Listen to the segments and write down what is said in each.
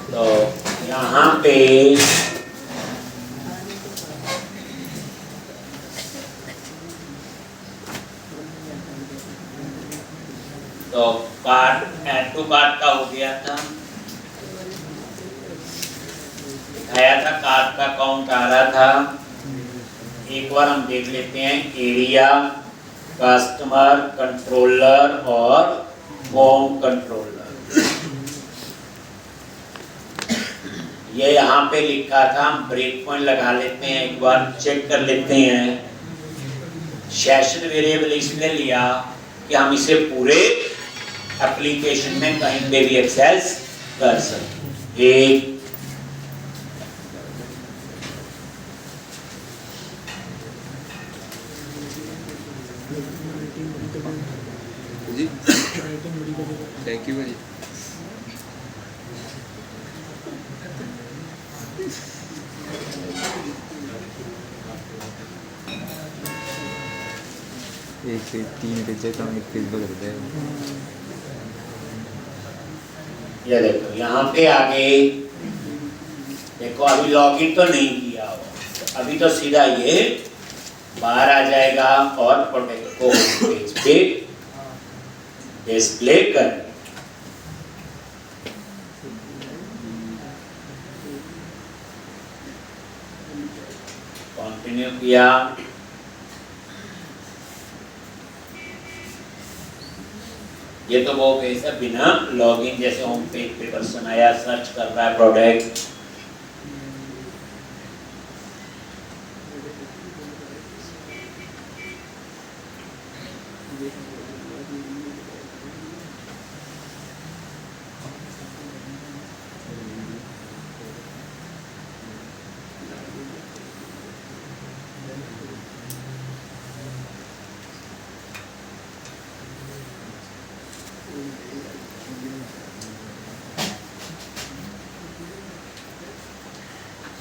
तो यहाँ पे तो कार्ड ऐड टू कार्ड का हो गया था, दिखाया था कार्ड का काउंट आ रहा था। एक बार हम देख लेते हैं एरिया, कस्टमर, कंट्रोलर और होम कंट्रोलर। ये यहाँ पे लिखा था, हम ब्रेक पॉइंट लगा लेते हैं, एक बार चेक कर लेते हैं। सेशन वेरिएबल इसलिए लिया कि हम इसे पूरे एप्लीकेशन में कहीं पे भी एक्सेस कर सकते। एक थैंक यू भाई। एक से 3 पेज का हम 1 पेज बदल रहे हैं। ये देखो यहाँ पे आगे देखो, अभी लॉगिन तो नहीं किया हो, अभी तो सीधा ये बाहर आ जाएगा और प्रोटेक्ट को पेज पे डिस्प्ले कर। कंटिन्यू किया, ये तो वो पेज है बिना लॉगिन, जैसे होम पेज पे पर्सन आया, सर्च कर रहा है प्रोडक्ट।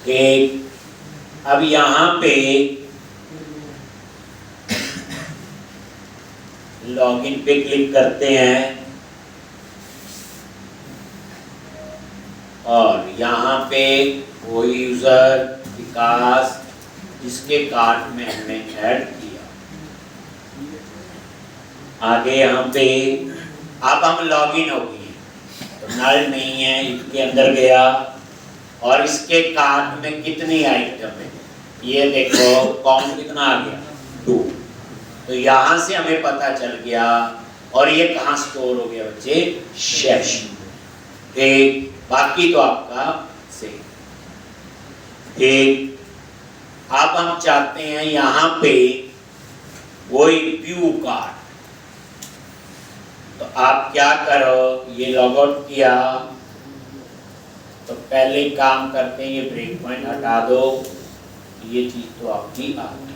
एक अब यहाँ पे लॉगिन पे क्लिक करते हैं और यहाँ पे वो यूजर विकास जिसके कार्ट में हमने ऐड किया, आगे यहाँ पे अब हम लॉगिन हो गए, तो नल नहीं है, इसके अंदर गया और इसके कार्ट में कितनी आइटम है, ये देखो काउंट कितना आ गया 2। तो यहाँ से हमें पता चल गया, और ये कहाँ स्टोर हो गया बच्चे, सेशन। ठीक, बाकी तो आपका सेम। ठीक, अब हम चाहते हैं यहाँ पे वही व्यू कार्ड, तो आप क्या करो, ये लॉग आउट किया तो पहले काम करते हैं, ये ब्रेक पॉइंट हटा दो, ये चीज तो आपकी आ गई।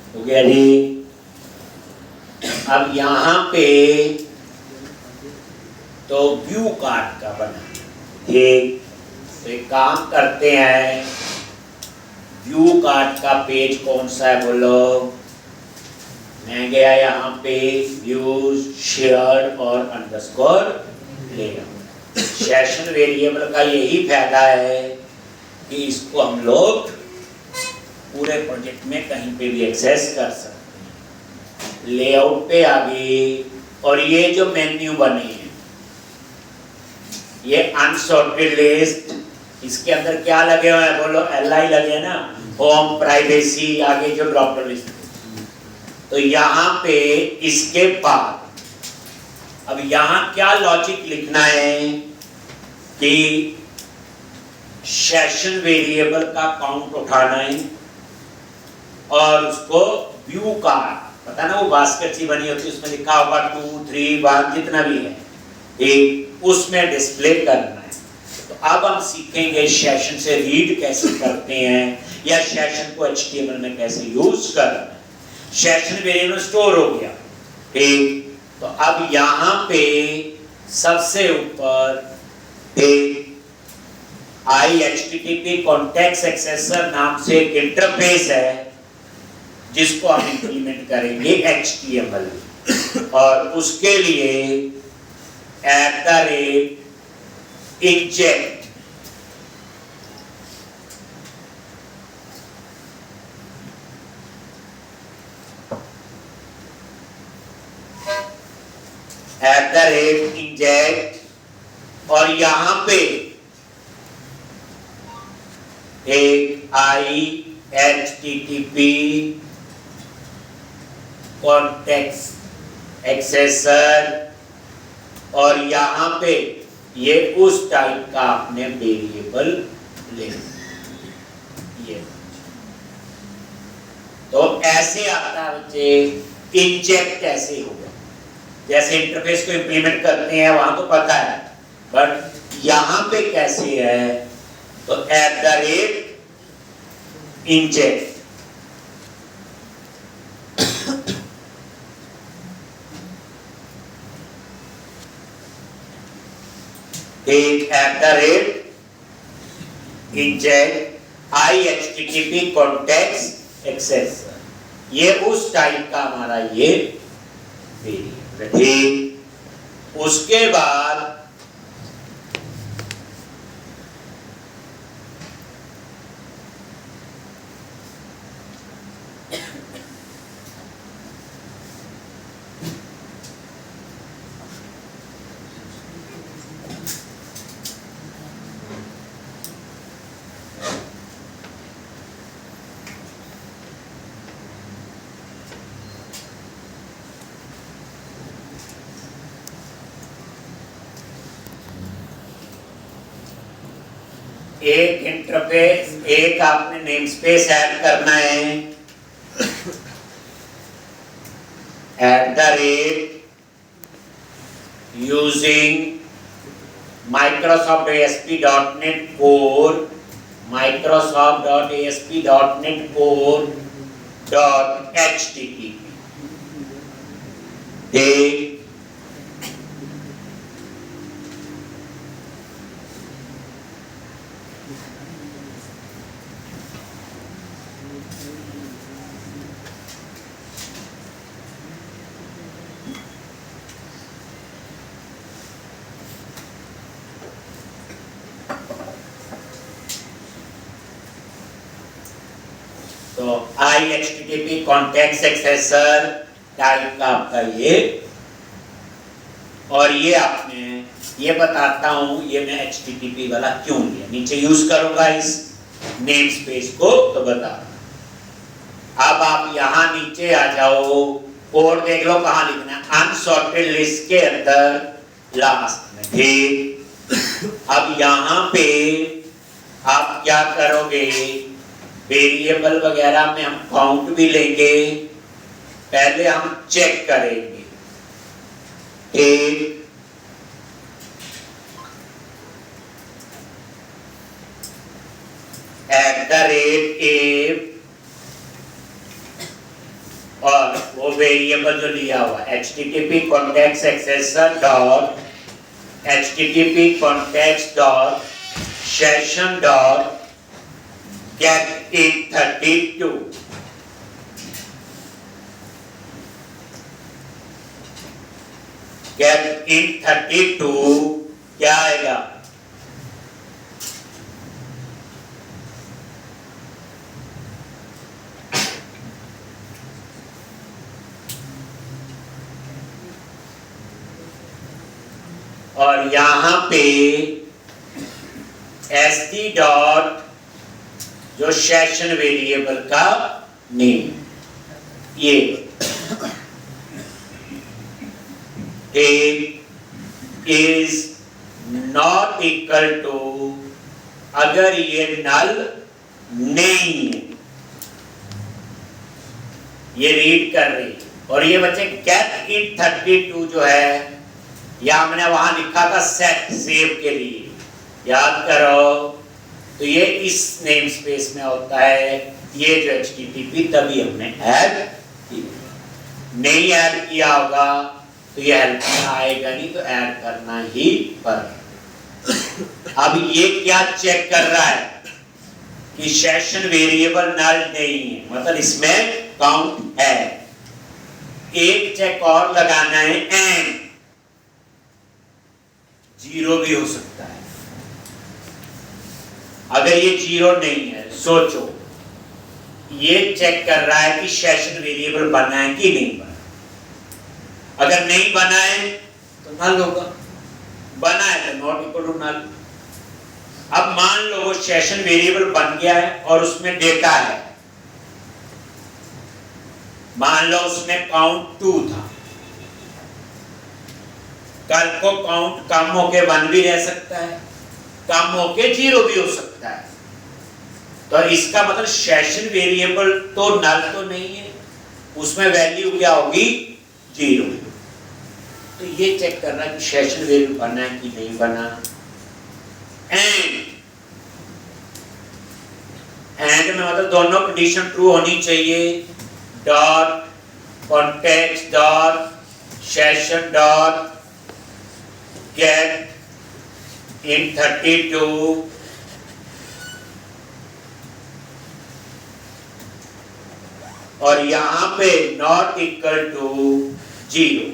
हो गया जी। अब यहाँ पे तो व्यू कार्ड का बना, ठीक, तो एक काम करते हैं, व्यू कार्ड का पेज कौन सा है बोलो। मैं गया यहाँ पे व्यूज, शेयर और अंडरस्कोर लेआउट। सेशन वेरिएबल का यही फायदा है कि इसको हम लोग पूरे प्रोजेक्ट में कहीं पे भी एक्सेस कर सकते हैं। लेआउट पे आ गए, और ये जो मेन्यू बने हैं ये अनसॉर्टेड लिस्ट, इसके अंदर क्या लगे हुए हैं बोलो, LI लगे हैं ना, होम, प्राइवेसी, आगे जो ड्रॉप डाउन लिस्ट। तो यहाँ पे इसके बाद अब यहाँ क्या लॉजिक लिखना है कि सेशन वेरिएबल का काउंट उठाना है और उसको व्यू कार्ड पता ना वो बास्केट सी बनी होती है, उसमें लिखा होगा 2 3 1 जितना भी है, एक उसमें डिस्प्ले करना है। तो अब हम सीखेंगे सेशन से रीड कैसे करते हैं या सेशन को HTML में कैसे यूज करना है। सेशन वेरिएबल स्टोर हो गया, ठीक। तो अब यहाँ पे सबसे ऊपर एक IHTTP कॉन्टेक्स्ट एक्सेसर नाम से एक इंटरफेस है जिसको हम इंप्लीमेंट करेंगे HTML, और उसके लिए @inject inject, और यहां पे एक IHTTP कॉन्टेक्स्ट एक्सेसर, और यहां पे ये उस टाइप का आपने वेरिएबल ले ये। तो ऐसे आता है बच्चे, इंजेक्ट ऐसे होगा, जैसे इंटरफेस को इंप्लीमेंट करते हैं वहां तो पता है, बट यहां पे कैसे है, तो @inject एक @inject IHTTP कॉन्टेक्स्ट एक्सेसर, ये उस टाइप का हमारा ये वेरिएबल है। उसके बाद एक इंटरफेस, एक आपने नेम स्पेस ऐड करना है using Microsoft.ASP.NET Core, Microsoft.ASP.NET Core.HTTP। तो IHTTP कॉन्टेक्स्ट एक्सेसर टाइप का आपका ये, और ये आपने ये बताता हूं ये मैं HTTP वाला क्यों लिया, नीचे यूज करूंगा इस नेम स्पेस को तो बता। अब आप यहां नीचे आ जाओ, कोड देख लो कहां लिखना है, अनसॉर्टेड लिस्ट के अंदर लास्ट में, ठीक। अब यहां पे आप क्या करोगे, वेरिएबल वगैरह में हम काउंट भी लेंगे, पहले हम चेक करेंगे, ठीक। @a और वो वेरिएबल जो लिया हुआ HTTP context accessor dot HTTP context dot session dot get in32, get in32 क्या आएगा, और यहां पे SD डॉट जो सेशन वेरिएबल का नेम, ये इज नॉट इक्वल टू, अगर ये नल नहीं है, ये रीड कर रही है, और ये बच्चे गेट इन 32 जो है, या हमने वहां लिखा था सेट सेव के लिए, याद करो। तो ये इस नेम स्पेस में होता है, ये जो HTTP तभी हमने ऐड किया, नहीं ऐड किया होगा तो ये हेल्प में आएगा नहीं, तो ऐड करना ही पड़ेगा। अब ये क्या चेक कर रहा है कि सेशन वेरिएबल नल नहीं है, मतलब इसमें काउंट है। एक चेक और लगाना है, एंड जीरो भी हो सकता है। अगर ये जीरो नहीं है, सोचो, ये चेक कर रहा है कि सेशन वेरिएबल बना है कि नहीं बना। अगर नहीं बना है तो नल होगा, बना है तो नॉट इक्वल टू नल। अब मान लो वो सेशन वेरिएबल बन गया है और उसमें डेटा है, मान लो उसमें काउंट 2 था, कल को काउंट कम होके 1 भी रह सकता है, कम होके 0 भी हो सकता है। तो इसका मतलब सेशन वेरिएबल तो नल तो नहीं है, उसमें वैल्यू क्या होगी, 0। तो ये चेक करना कि सेशन वेरिएबल बना है कि नहीं बना। एंड में मतलब दोनों कंडीशन ट्रू होनी चाहिए। Dot context dot session dot get in 32 और यहां पे नॉट इक्वल टू 0।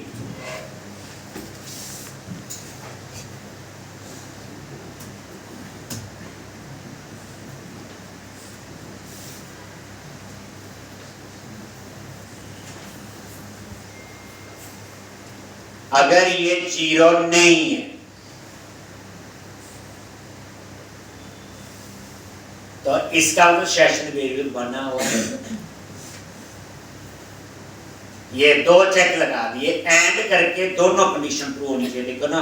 अगर ये 0 नहीं है तो इसका मतलब सेशन वेरिएबल बना हुआ है। ये दो चेक लगा दिए, एंड करके दोनों कंडीशन ट्रू होनी चाहिए। देखो ना,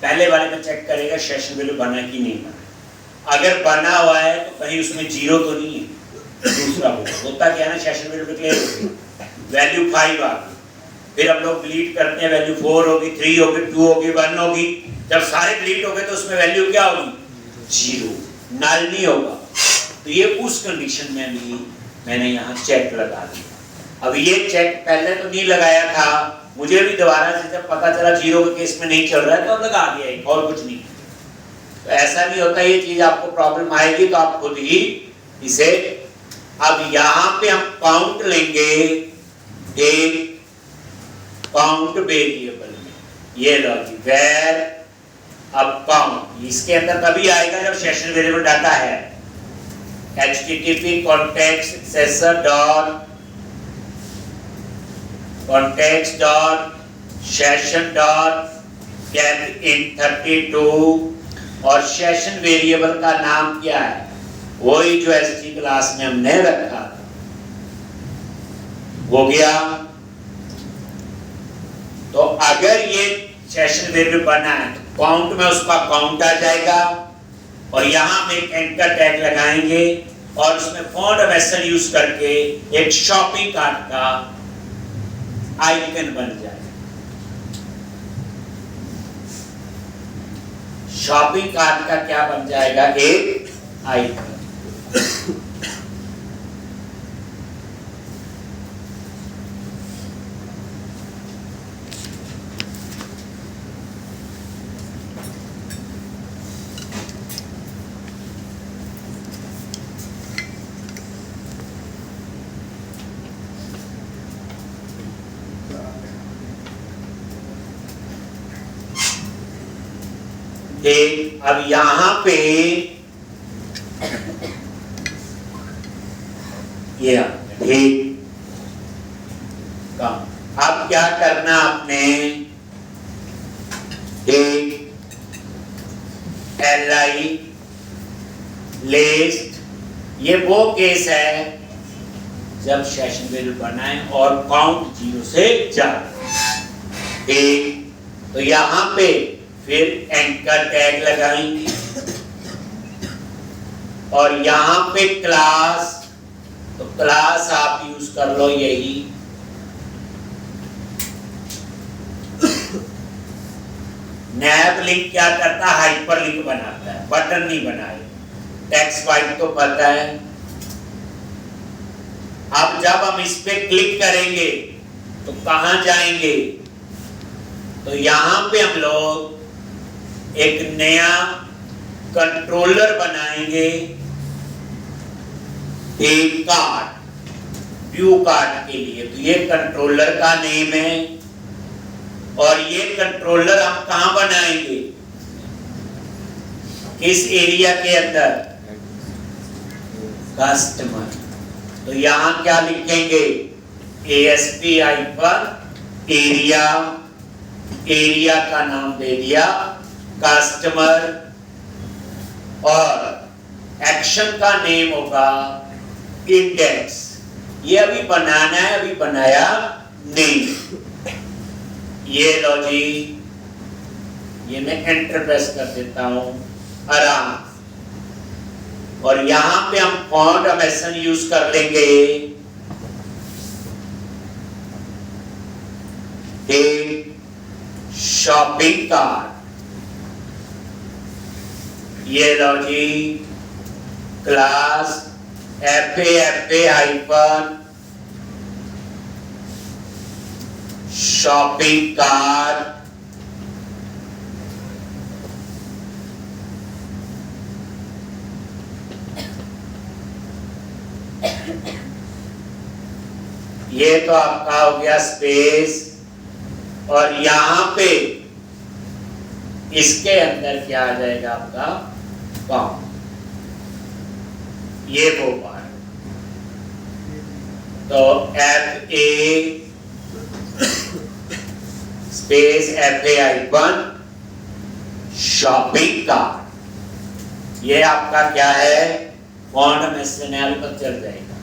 पहले वाले में चेक करेगा सेशन वेरिएबल बना कि नहीं बना। अगर बना हुआ है तो कहीं उसमें 0 तो नहीं है, दूसरा होता क्या है ना, सेशन वेरिएबल डिक्लेयर वैल्यू 5 आ गई, फिर हम लोग डिलीट करते हैं, वैल्यू 4 होगी, 3 होगी, 2 होगी, 1 होगी। जब सारे डिलीट हो गए तो उसमें वैल्यू क्या होगी, 0, नल नहीं होगा। तो ये उस कंडीशन में भी मैंने यहाँ चेक लगा दिया। अब ये चेक पहले तो नहीं लगाया था, मुझे भी दोबारा से जब पता चला 0 के केस में नहीं चल रहा है तो लगा दिया, और कुछ नहीं। तो ऐसा नहीं होता, ये चीज आपको प्रॉब्लम आएगी तो आप खुद ही इसे, अब यहाँ पे हम काउंट लेंगे एक काउंट वेरिएबल में, ये लो जी, वेर अब काउंट, इसके अंदर तभी आएगा जब सेशन वेरिएबल डाटा है। http context accessor dot context dot session dot get in 32 और सेशन वेरिएबल का नाम क्या है, वही जो एसटी क्लास में हमने रखा था। हो गया। तो अगर ये सेशन वेरिएबल बना है तो काउंट में उसका काउंट आ जाएगा, और यहां हम एक एंकर टैग लगाएंगे और उसमें फॉन्ट मेथड यूज करके एक शॉपिंग कार्ट का आइकन बन जाएगा। शॉपिंग कार्ट का क्या बन जाएगा, एक आइकन। अब यहां पे ये अब क्या करना आपने, li लिस्ट, ये वो केस है जब सेशन वेरिएबल बनाए और काउंट 0 से ज्यादा। तो यहां पे फिर एंकर टैग लगाएंगे और यहां पे क्लास, तो क्लास आप यूज कर लो यही नैब लिंक क्या करता है, हाइपर लिंक बनाता है, बटन नहीं बनाए। टेक्स्ट फाइल तो पता है। अब जब हम इस पे क्लिक करेंगे तो कहां जाएंगे, तो यहां पे हम लोग एक नया कंट्रोलर बनाएंगे, एक कार्ड, व्यू कार्ड के लिए। तो ये कंट्रोलर का नेम है और ये कंट्रोलर हम कहां बनाएंगे, किस एरिया के अंदर, कस्टमर। तो यहां क्या लिखेंगे, ASP पर एरिया, एरिया का नाम दे दिया कस्टमर, और एक्शन का नेम होगा इंडेक्स। ये अभी बनाना है, अभी बनाया नहीं। ये लो जी, ये मैं एंटर प्रेस कर देता हूं आराम। और यहां पे हम फॉन्ट ऑटोमेशन यूज कर लेंगे, एक शॉपिंग कार्ट। ये लो जी, class FA hyphen shopping cart. ये तो आपका हो गया स्पेस, और यहां पे इसके अंदर क्या आ जाएगा आपका काउंट। ये वो बार, तो FA space FA icon shopping cart. ये आपका क्या है, फॉन्ट मैसेनल पर चल जाएगा।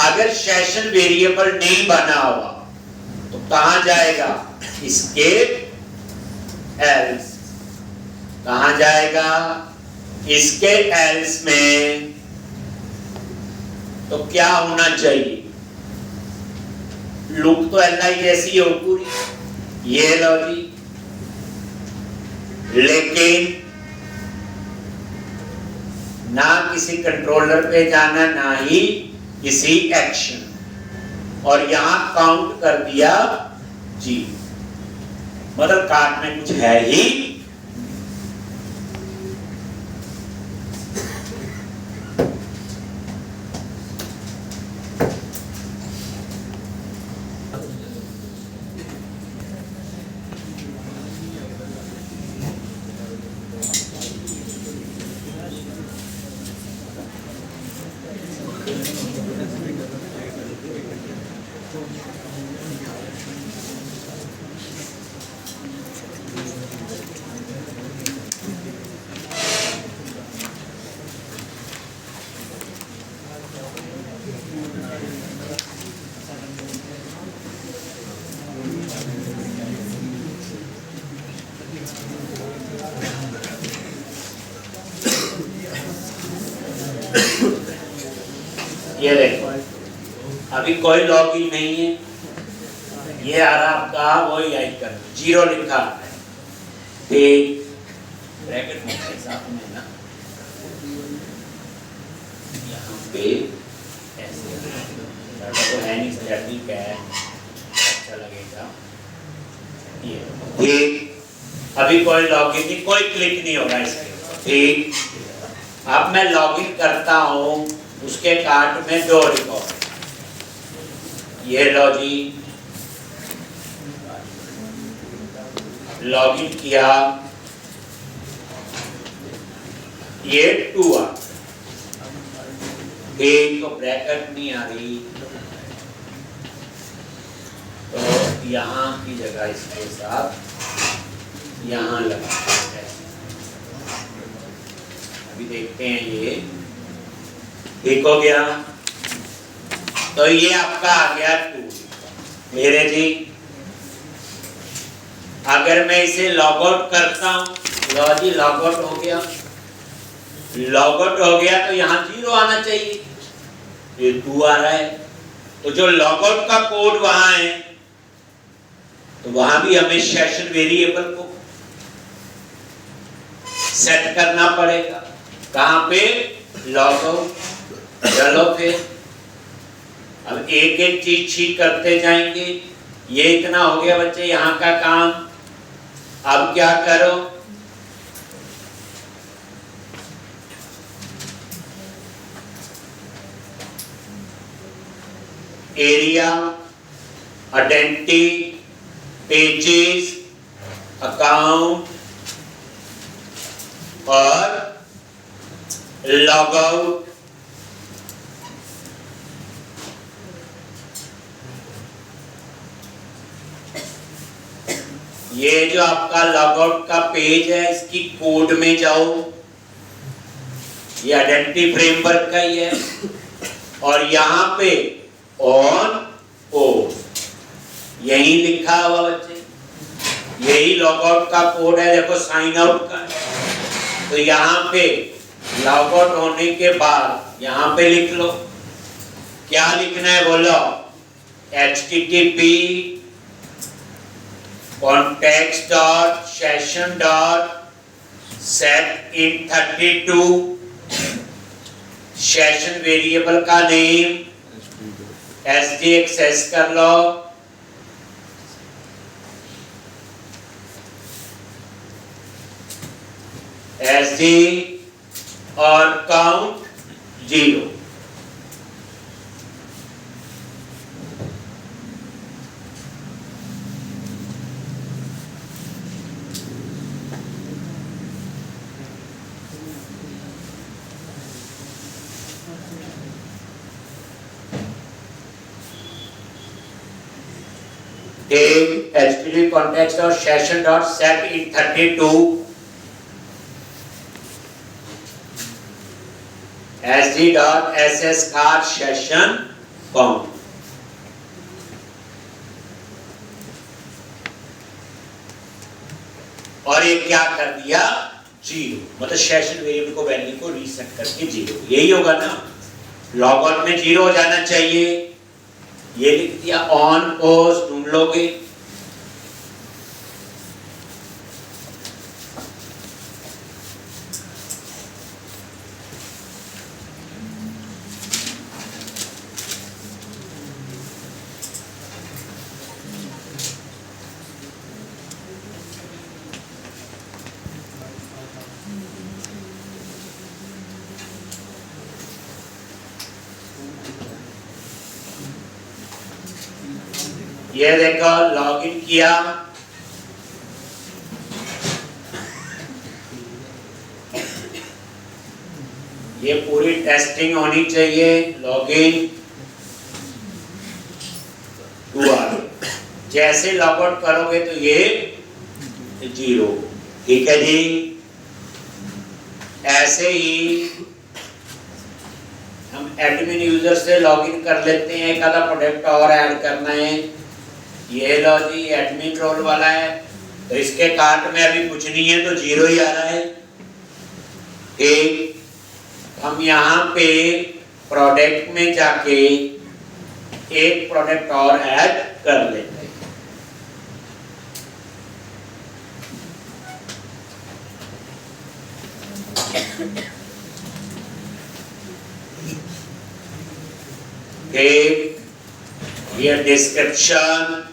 अगर सेशन वेरिएबल नहीं बना हुआ तो कहां जाएगा, इसके एल्स। कहां जाएगा, इसके एल्स में। तो क्या होना चाहिए, लुक तो LI जैसी हो पूरी, ये लो जी, लेकिन ना किसी कंट्रोलर पे जाना, ना ही किसी एक्शन, और यहां काउंट कर दिया जी, मतलब कार्ड में कुछ है ही। ये देखो, अभी कोई लॉगिन नहीं है। ये आ रहा आपका वही आइकन, 0 लिखा है, एक ब्रैकेट में साथ में ना, यहाँ पे ऐसे तो है नहीं, ठीक है, अच्छा लगेगा। ये अभी कोई लॉगिन नहीं, कोई क्लिक नहीं होगा इसके। ठीक, अब मैं लॉगिन करता हूँ, उसके कार्ड में 2 रिकॉर्ड। ये लो जी, लॉगिन किया, ये 2 आ, एक तो ब्रैकेट नहीं आ रही, तो यहाँ की जगह इसके साथ यहाँ लगा है। अभी देखते हैं, ये ठीक हो गया। तो ये आपका आ गया 2 मेरे जी। अगर मैं इसे लॉग आउट करता हूं, लो जी लॉग आउट हो गया, लॉग आउट हो गया तो यहाँ 0 आना चाहिए, ये 2 आ रहा है। तो जो लॉग आउट का कोड वहां है, तो वहां भी हमें सेशन वेरिएबल को सेट करना पड़ेगा। कहाँ पे? Log out. चलो फिर अब एक एक चीज ठीक करते जाएंगे। ये इतना हो गया बच्चे यहाँ का काम। अब क्या करो, एरिया, आइडेंटिटी, पेजेस, अकाउंट और लॉग आउट। ये जो आपका लॉग आउट का पेज है, इसकी कोड में जाओ। ये आइडेंटिटी फ्रेमवर्क का ही है और यहाँ पे ऑन ऑफ यही लिखा हुआ बच्चे, यही लॉग आउट का कोड है। देखो साइन आउट का है, तो यहाँ पे लॉग आउट होने के बाद यहाँ पे लिख लो। क्या लिखना है बोलो? http context dot session dot set in 32 session variable का नेम SD एक्सेस कर लो। SD और count 0। Take HTTP context or session dot set in 32 SD dot SS card session count। और ये क्या कर दिया? 0, मतलब सेशन वेरिएबल को वैल्यू को रीसेट करके 0। यही होगा ना, लॉग आउट में 0 हो जाना चाहिए। ये लिख दिया। ऑन पोस्ट ढूंढ लोगे, ये देखो लॉगिन किया, ये पूरी टेस्टिंग होनी चाहिए। लॉगिन हुआ, जैसे लॉग आउट करोगे तो ये 0। ठीक है जी। ऐसे ही हम एडमिन यूजर से लॉगिन कर लेते हैं। एक आधा प्रोडक्ट और ऐड करना है। ये लो जी, एडमिन रोल वाला है, तो इसके कार्ट में अभी कुछ नहीं है तो 0 ही आ रहा है। ठीक, हम यहाँ पे प्रोडक्ट में जाके एक प्रोडक्ट और ऐड कर लेते हैं। ठीक, ये डिस्क्रिप्शन,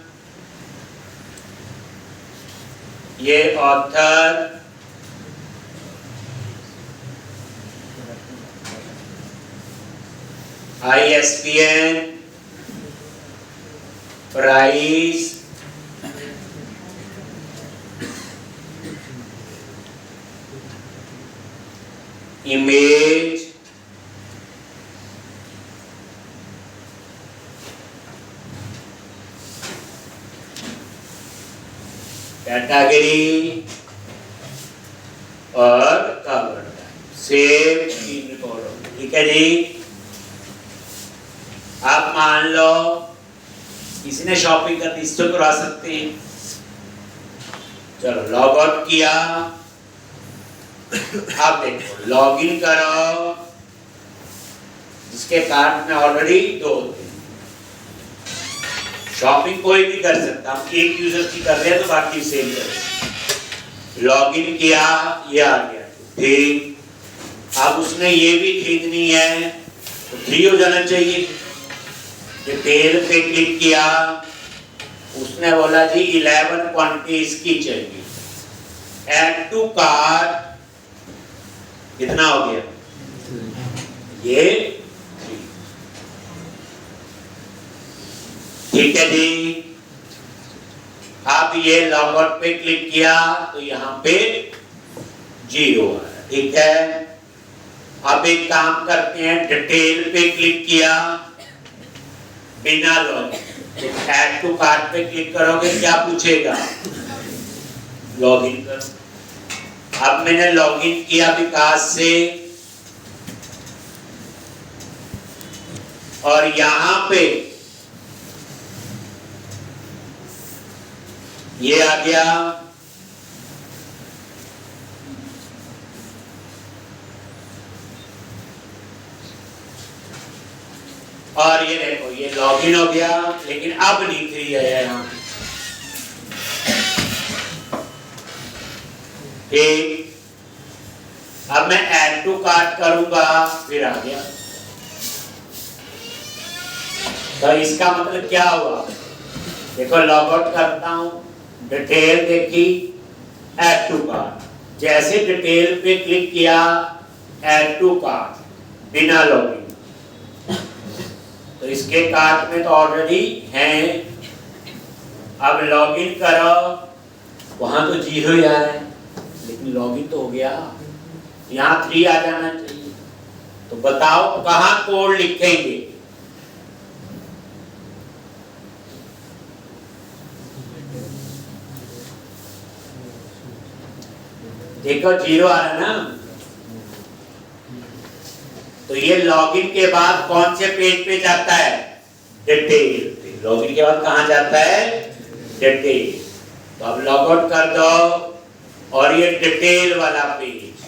ये author, ISBN, price, image, category और कवर। Save in column. ठीक है जी। आप मान लो किसी ने शॉपिंग करनी, इससे करा सकते हैं। चलो लॉग आउट किया, आप देखो लॉगिन करो, जिसके कार्ट में ऑलरेडी 2 थे। शॉपिंग कोई भी कर सकता, हम एक यूजर की कर रहे हैं तो बाकी सेम करें। लॉगिन किया, ये आ गया। ठीक, अब उसने ये भी खरीदनी है तो 3 हो जाना चाहिए। डिटेल पे क्लिक किया, उसने बोला जी 11 क्वांटिटी इसकी चाहिए, ऐड टू कार्ट, कितना हो गया ये 3। ठीक है जी। अब ये लॉगआउट पे क्लिक किया तो यहाँ पे 0 है। ठीक है, अब एक काम करते हैं, डिटेल पे क्लिक किया बिना लॉगिन, ऐड टू कार्ट पे क्लिक करोगे क्या पूछेगा, लॉगिन करो। अब मैंने लॉगिन किया विकास से और यहां पे ये आ गया, और ये देखो ये लॉगिन हो गया, लेकिन अब नहीं 3 है यहाँ। ठीक, अब मैं ऐड टू कार्ट करूंगा, फिर आ गया। तो इसका मतलब क्या हुआ, देखो लॉग आउट करता हूं, डिटेल देखी, ऐड टू कार्ट, जैसे डिटेल पे क्लिक किया ऐड टू कार्ट बिना लॉगिन, तो इसके कार्ट में तो ऑलरेडी हैं। अब लॉगिन करो, वहां तो 0 ही आ रहा है, लेकिन लॉगिन तो हो गया, यहाँ 3 आ जाना चाहिए। तो बताओ कहां कोड लिखेंगे, देखो 0 आ रहा है ना। तो ये लॉगिन के बाद कौन से पेज पे जाता है, डिटेल पे। लॉगिन के बाद कहां जाता है, डिटेल। तो अब लॉग आउट कर दो और ये डिटेल वाला पेज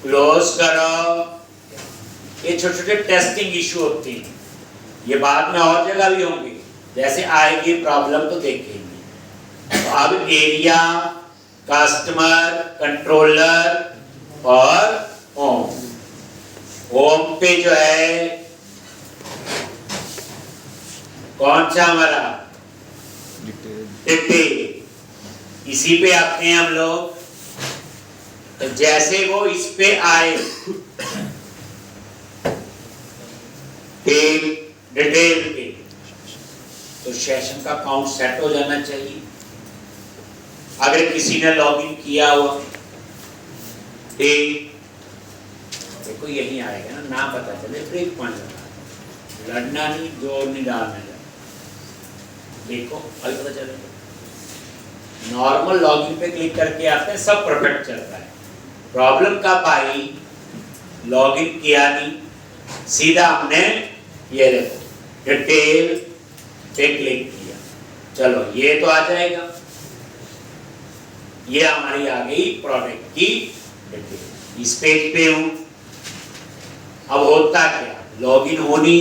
क्लोज करो। ये छोटे छोटे टेस्टिंग इशू होते हैं, ये बाद में और जगह भी होंगे, जैसे आएगी प्रॉब्लम तो देखेंगे। तो अब एरिया, कस्टमर, कंट्रोलर और होम। होम पे जो है कौन सा हमारा, डिटेल, इसी पे आते हैं हम लोग। तो जैसे वो इस पे आए डिटेल पे, तो सेशन का काउंट सेट हो जाना चाहिए। अगर किसी ने लॉगिन किया हुआ, देखो यही आएगा ना, ना पता चले ब्रेक पॉइंट लगा, लड़ना नहीं, जोर नहीं डालना, देखो अभी पता चलेगा। नॉर्मल लॉगिन पे क्लिक करके आते हैं, सब परफेक्ट चल रहा है। प्रॉब्लम कब आई, लॉगिन किया नहीं, सीधा हमने ये देखो डिटेल पे क्लिक किया, चलो ये तो आ जाएगा, ये हमारी आ गई प्रोडक्ट की डिटेल। इस पेज पे हूं, अब होता क्या, लॉगिन होनी,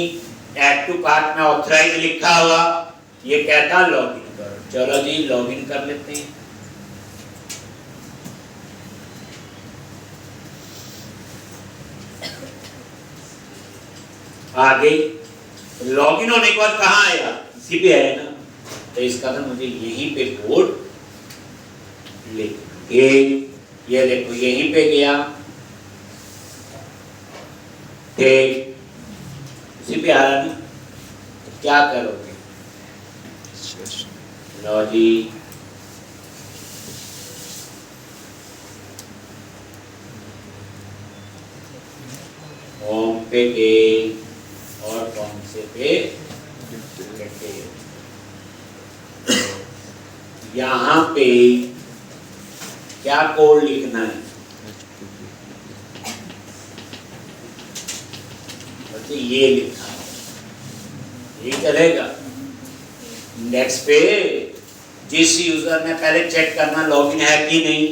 ऐड टू कार्ट में ऑथराइज लिखा हुआ, ये कहता लॉगिन करो, चलो जी लॉगिन कर लेते हैं। आगे लॉगिन होने के बाद कहां आया, इसी पे आया ना, तो इसका तो मुझे यहीं पे कोड लिख, ये देखो यहीं पे गया, इसी पे आ रहा ना, तो क्या करोगे, लो जी होम पे गए और कौन से पे, यहाँ पे क्या कोड लिखना है, तो ये लिखा है, ये चलेगा। इंडेक्स पे जिस यूजर ने पहले चेक करना लॉगिन है कि नहीं,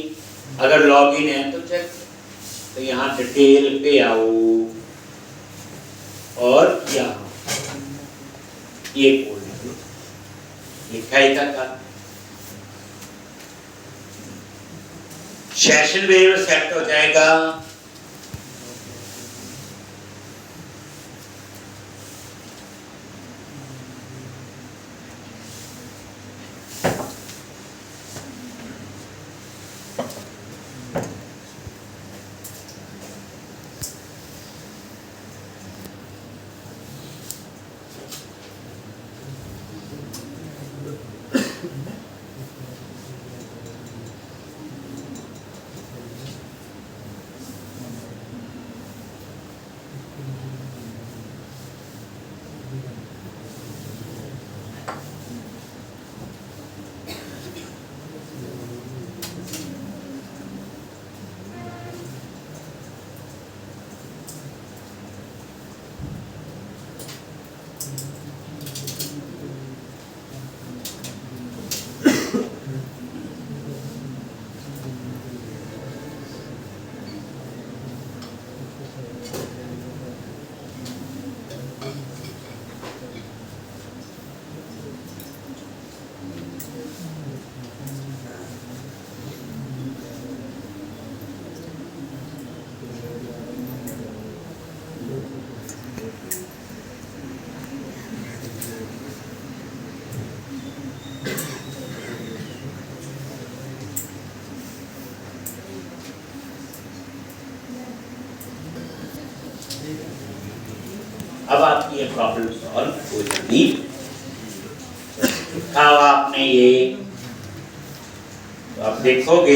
अगर लॉगिन है तो चेक, तो यहाँ डिटेल पे आओ और यहाँ ये कोड लिखा ही था। सेशन वेरिएबल सेट हो जाएगा। अब आपकी ये प्रॉब्लम सॉल्व हो जाएगी। लिखा हुआ आपने ये, तो आप देखोगे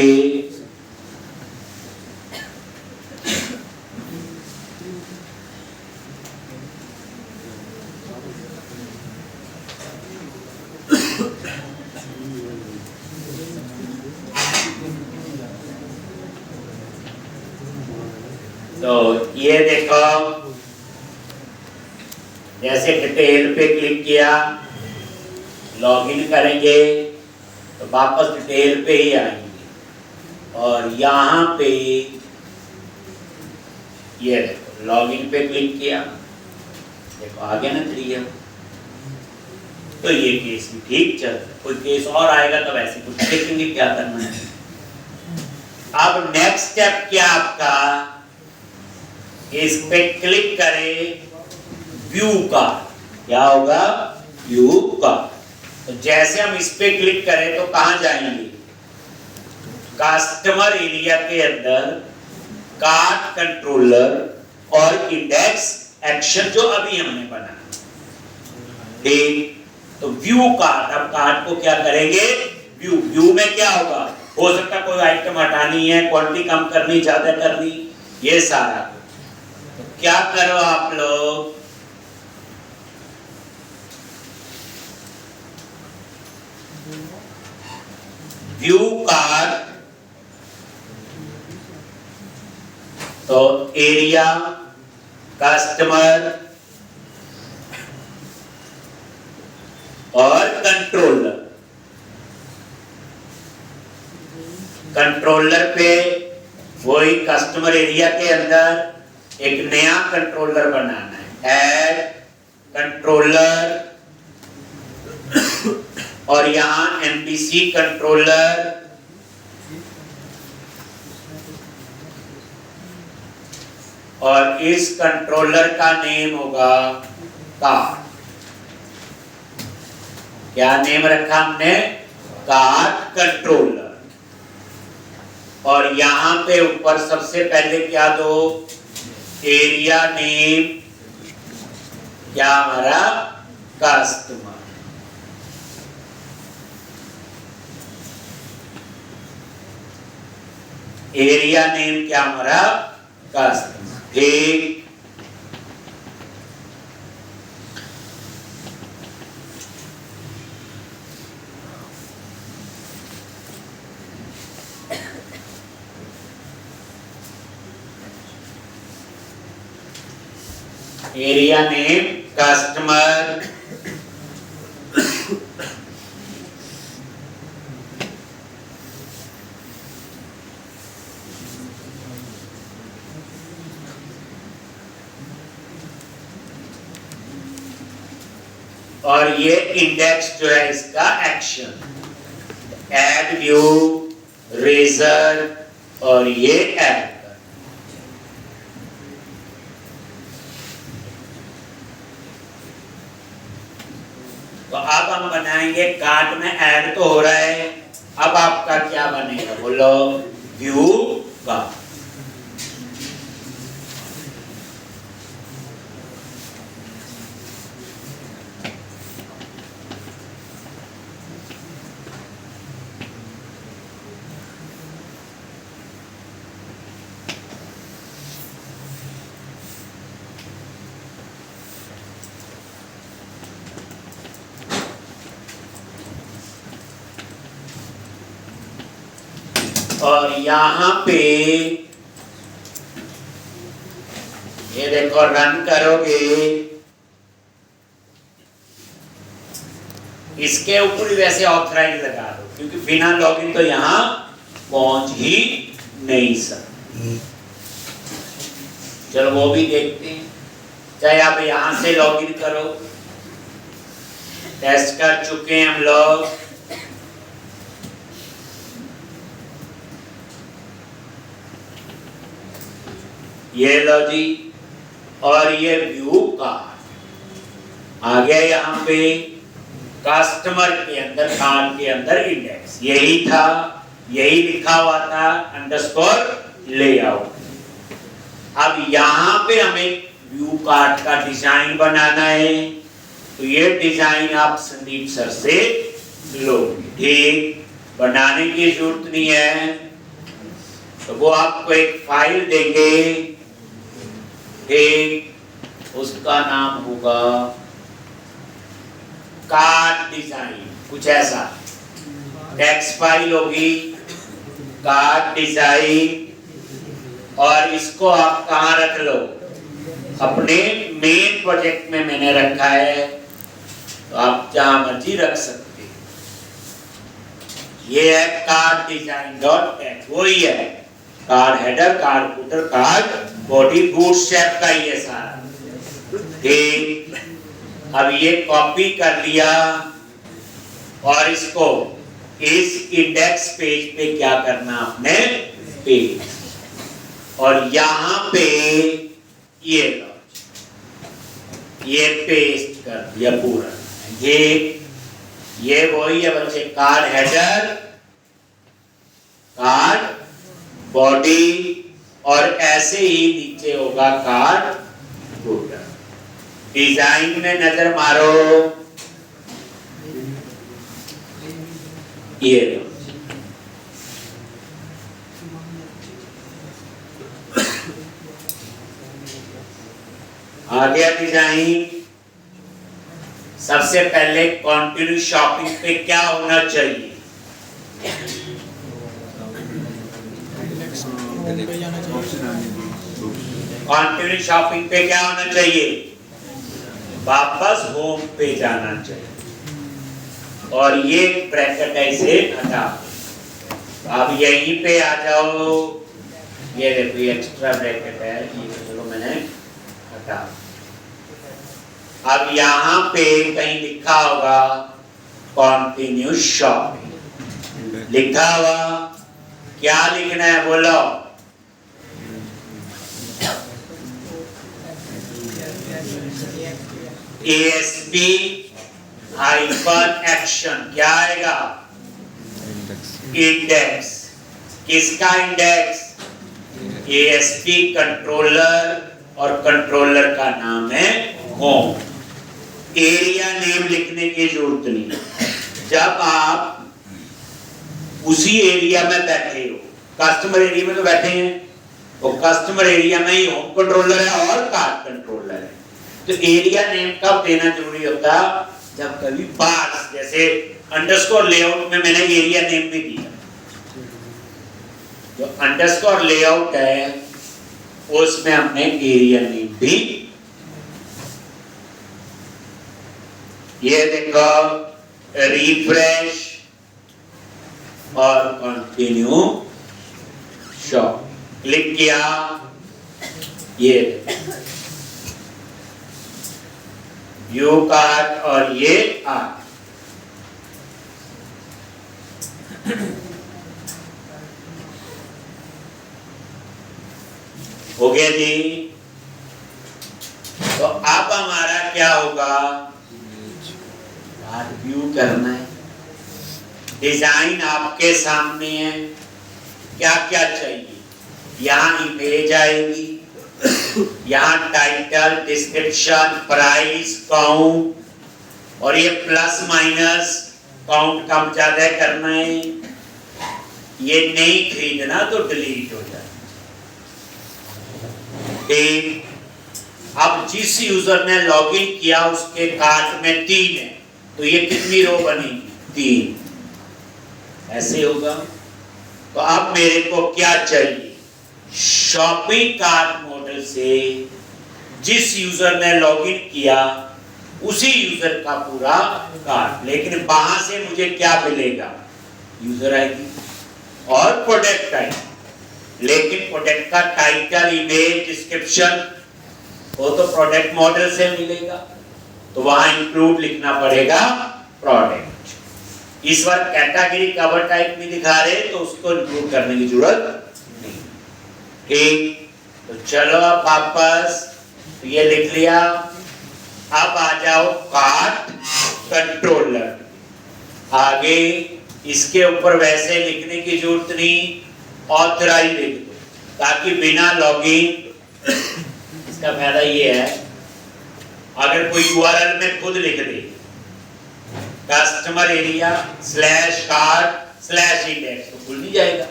तो ये देखो, जैसे डिटेल पे क्लिक किया, लॉगिन करेंगे तो वापस डिटेल पे ही आएंगे और यहाँ पे ये देखो लॉगिन पे क्लिक किया, देखो आ गया ना क्लियर। तो ये केस भी ठीक चल रहा है। कोई केस और आएगा तो वैसे कुछ देखेंगे क्या करना है। अब नेक्स्ट स्टेप क्या आपका, इस पे क्लिक करें, व्यू का क्या होगा, व्यू का। तो जैसे हम इस पे क्लिक करें तो कहां जाएंगे, कस्टमर एरिया के अंदर कार्ड कंट्रोलर और इंडेक्स एक्शन जो अभी हमने बनाया, ठीक। तो व्यू कार्ड, अब कार्ड को क्या करेंगे, व्यू। व्यू में क्या होगा, हो सकता है कोई आइटम हटानी है, क्वांटिटी कम करनी, ज्यादा करनी, ये सारा। तो क्या करो आप लोग, व्यू कार्ड, तो एरिया, कस्टमर और कंट्रोलर। कंट्रोलर पे वही कस्टमर एरिया के अंदर एक नया कंट्रोलर बनाना है, ऐड कंट्रोलर, और यहां एमपीसी कंट्रोलर, और इस कंट्रोलर का नेम होगा कार्ड। क्या नेम रखा हमने, कार्ड कंट्रोलर। और यहां पे ऊपर सबसे पहले क्या दो, एरिया नेम, क्या हमारा, कस्टमर। एरिया नेम क्या हमारा, कस्टमर, ठीक। एरिया नेम कस्टमर, और ये इंडेक्स जो है इसका एक्शन, एड व्यू, रेजर, और ये ऐड कर। तो अब हम बनाएंगे, कार्ड में ऐड तो हो रहा है, अब आपका क्या बनेगा बोलो, व्यू कार्ड। और यहां पे ये देखो, रन करोगे, इसके ऊपर भी वैसे ऑथराइज लगा दो, क्योंकि बिना लॉगिन तो यहां पहुंच ही नहीं सकते। चलो वो भी देखते हैं, चाहे आप यहां से लॉगिन करो, टेस्ट कर चुके हैं हम लोग। ये लो जी, और ये व्यू कार्ड आ गया। यहाँ पे कस्टमर के अंदर, कार्ड के अंदर इंडेक्स यही था, यही लिखा हुआ था, अंडरस्कोर लेआउट। अब यहाँ पे हमें व्यू कार्ड का डिजाइन बनाना है, तो ये डिजाइन आप संदीप सर से लो, ठीक, बनाने की जरूरत नहीं है। तो वो आपको एक फाइल देंगे, एक उसका नाम होगा कार्ड डिजाइन, कुछ ऐसा टेक्स्ट फाइल होगी, कार्ड डिजाइन। और इसको आप कहां रख लो, अपने मेन प्रोजेक्ट में मैंने रखा है, तो आप जहां मर्जी रख सकते। ये है कार्ड डिजाइन डॉट टेक्स्ट, वही है, card header, card footer, card body, bootstrap का ये सारा, ठीक। अब ये कॉपी कर लिया और इसको इस इंडेक्स पेज पे क्या करना आपने, पेज, और यहां पे ये पेस्ट कर दिया पूरा। ये वही है बच्चे, कार्ड हेडर, कार्ड बॉडी, और ऐसे ही नीचे होगा कार्ड फुटर। डिजाइन में नजर मारो, ये लो, आ गया डिजाइन। सबसे पहले कंटिन्यू शॉपिंग पे क्या होना चाहिए, कंटिन्यू शॉपिंग पे क्या होना चाहिए, वापस होम पे जाना चाहिए। और ये ब्रैकेट है, इसे हटा, अब यहीं पे आ जाओ। ये देखो, ये एक्स्ट्रा ब्रैकेट है, ये चलो मैंने हटा। अब यहां पे कहीं लिखा होगा कंटिन्यू शॉपिंग, लिखा हुआ, क्या लिखना है बोलो, ASP हाइफन एक्शन, क्या आएगा, इंडेक्स। किसका इंडेक्स, ASP कंट्रोलर, और कंट्रोलर का नाम है होम। एरिया नेम लिखने की जरूरत नहीं। जब आप उसी एरिया में बैठे हो, कस्टमर एरिया में तो बैठे हैं, वो कस्टमर एरिया में ही होम कंट्रोलर है और कार्ड कंट्रोलर है, तो एरिया नेम कब देना जरूरी होता है, जब कभी पार्ट्स, जैसे अंडरस्कोर लेआउट में मैंने एरिया नेम भी दिया। जो अंडरस्कोर लेआउट है उसमें हमने एरिया नेम भी, ये देखो, रिफ्रेश और कंटिन्यू शॉप, क्लिक किया, ये व्यू कार्ड, और ये आ। हो गया जी। तो अब हमारा क्या होगा, व्यू करना है। डिजाइन आपके सामने है, क्या क्या चाहिए। यहाँ इमेज आएगी, यहाँ टाइटल, डिस्क्रिप्शन, प्राइस, काउंट, और ये प्लस माइनस, काउंट कम ज्यादा करना है। ये नहीं खरीदना तो डिलीट हो जाए। अब जिस यूजर ने लॉगिन किया उसके कार्ट में 3 है, तो ये कितनी रो बनेगी, 3। ऐसे होगा। तो अब मेरे को क्या चाहिए, शॉपिंग कार्ट मॉडल से जिस यूजर ने लॉगिन किया उसी यूजर का पूरा कार्ट, लेकिन वहां से मुझे क्या मिलेगा, यूजर आईडी और प्रोडक्ट आईडी। लेकिन प्रोडक्ट का टाइटल, इमेज, डिस्क्रिप्शन वो तो प्रोडक्ट मॉडल से मिलेगा, तो वहां इंक्लूड लिखना पड़ेगा प्रोडक्ट। इस बार कैटेगरी कवर टाइप में दिखा रहे तो उसको इंक्लूड करने की जरूरत नहीं। ठीक, तो चलो अब वापस, तो ये लिख लिया। अब आ जाओ कार्ट कंट्रोलर। आगे इसके ऊपर वैसे लिखने की जरूरत नहीं, ऑथराइज लिख दो, ताकि बिना लॉगिन। इसका फायदा ये है, अगर कोई यूआरएल में खुद लिख दे कस्टमर एरिया /कार्ट/इंडेक्स, तो खुल नहीं जाएगा।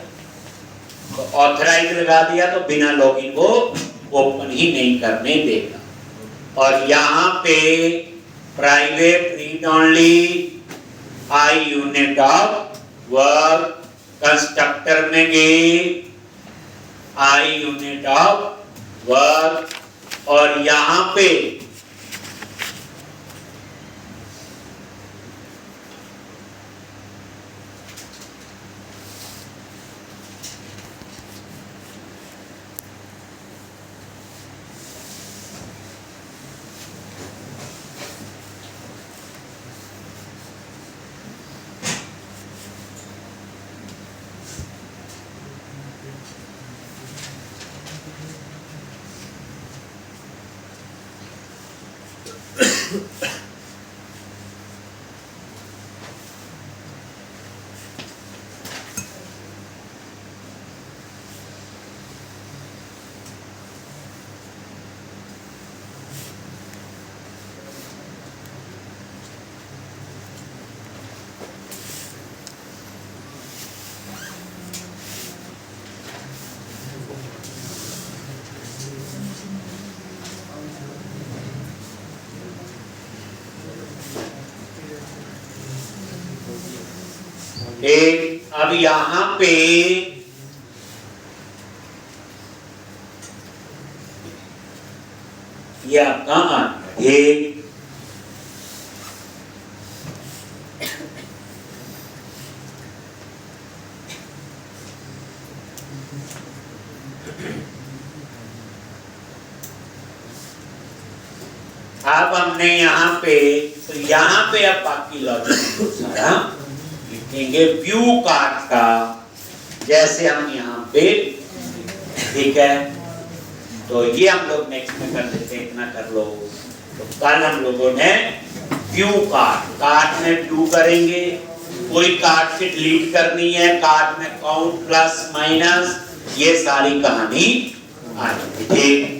तो ऑथराइज लगा दिया तो बिना लॉगिन वो ओपन ही नहीं करने देगा। और यहाँ पे private read only, I unit of work, constructor में गए आई यूनिट ऑफ वर्क, और यहाँ पे अब यहाँ पे ये आपका एक अब हमने यहाँ पे, तो यहाँ पे अब बाकी लॉजिक सारा लिखेंगे व्यू कार्ट का, जैसे हम यहाँ पे, ठीक है। तो ये हम लोग नेक्स्ट में कर लेते हैं, इतना कर लो। तो कल हम लोगों ने व्यू कार्ट में व्यू करेंगे, कोई कार्ट की डिलीट करनी है, कार्ट में काउंट प्लस माइनस, ये सारी कहानी आएगी। ठीक।